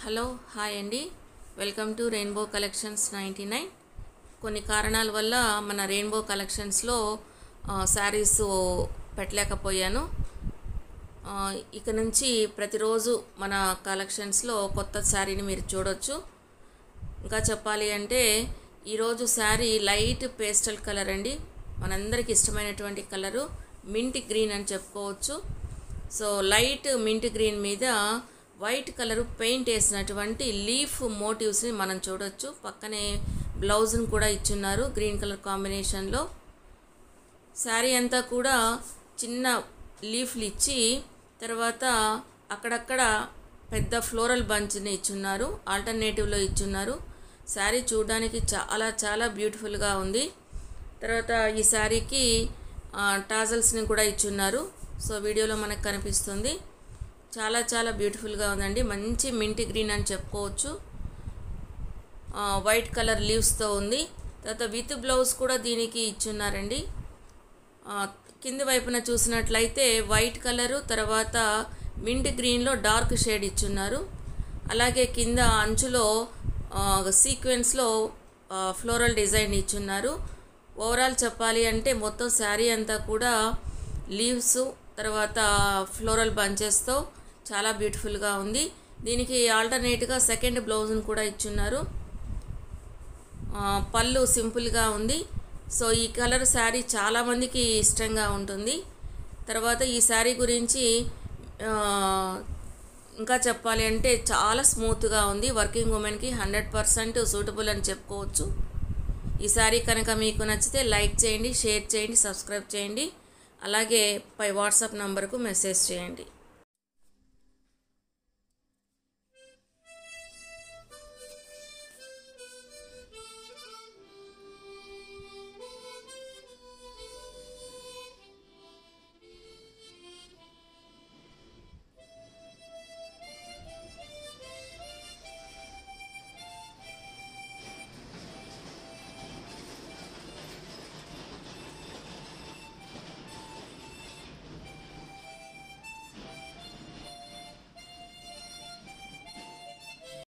Hello hi అండి, welcome to rainbow collections 99. కొన్ని కారణాల వల్ల మన రెయిన్బో కలెక్షన్స్లో శారీస్ పెట్టలేకపోయాను. ఇక నుంచి ప్రతిరోజు మన కలెక్షన్స్లో కొత్త శారీని మీరు చూడొచ్చు. ఇంకా చెప్పాలి అంటే ఈరోజు శారీ లైట్ పేస్టల్ కలర్ అండి, మనందరికి ఇష్టమైనటువంటి కలరు మింట్ గ్రీన్ అని చెప్పుకోవచ్చు. సో లైట్ మింట్ గ్రీన్ మీద వైట్ కలర్ పెయింట్ వేసినటువంటి లీఫ్ మోటివ్స్ని మనం చూడొచ్చు. పక్కనే బ్లౌజ్ని కూడా ఇచ్చున్నారు గ్రీన్ కలర్ కాంబినేషన్లో. శారీ అంతా కూడా చిన్న లీఫ్లు ఇచ్చి తర్వాత అక్కడక్కడ పెద్ద ఫ్లోరల్ బంచ్ని ఇచ్చున్నారు, ఆల్టర్నేటివ్లో ఇచ్చున్నారు. శారీ చూడడానికి చాలా చాలా బ్యూటిఫుల్గా ఉంది. తర్వాత ఈ శారీకి టాజల్స్ని కూడా ఇచ్చున్నారు. సో వీడియోలో మనకు కనిపిస్తుంది. చాలా చాలా బ్యూటిఫుల్గా ఉందండి, మంచి మింట్ గ్రీన్ అని చెప్పుకోవచ్చు. వైట్ కలర్ లీవ్స్తో ఉంది. తర్వాత విత్ బ్లౌజ్ కూడా దీనికి ఇచ్చున్నారండి. కింది వైపున చూసినట్లయితే వైట్ కలరు తర్వాత మింట్ గ్రీన్లో డార్క్ షేడ్ ఇచ్చున్నారు. అలాగే కింద అంచులో సీక్వెన్స్లో ఫ్లోరల్ డిజైన్ ఇచ్చున్నారు. ఓవరాల్ చెప్పాలి అంటే మొత్తం శారీ అంతా కూడా లీవ్స్ తర్వాత ఫ్లోరల్ బంచెస్తో చాలా బ్యూటిఫుల్గా ఉంది. దీనికి ఆల్టర్నేట్గా సెకండ్ బ్లౌజ్ని కూడా ఇచ్చున్నారు. పళ్ళు సింపుల్గా ఉంది. సో ఈ కలర్ శారీ చాలామందికి ఇష్టంగా ఉంటుంది. తర్వాత ఈ శారీ గురించి ఇంకా చెప్పాలి అంటే చాలా స్మూత్గా ఉంది. వర్కింగ్ ఉమెన్కి 100% సూటబుల్ అని చెప్పుకోవచ్చు. ఈ శారీ కనుక మీకు నచ్చితే లైక్ చేయండి, షేర్ చేయండి, సబ్స్క్రైబ్ చేయండి. అలాగే పై వాట్సాప్ నంబర్కు మెసేజ్ చేయండి.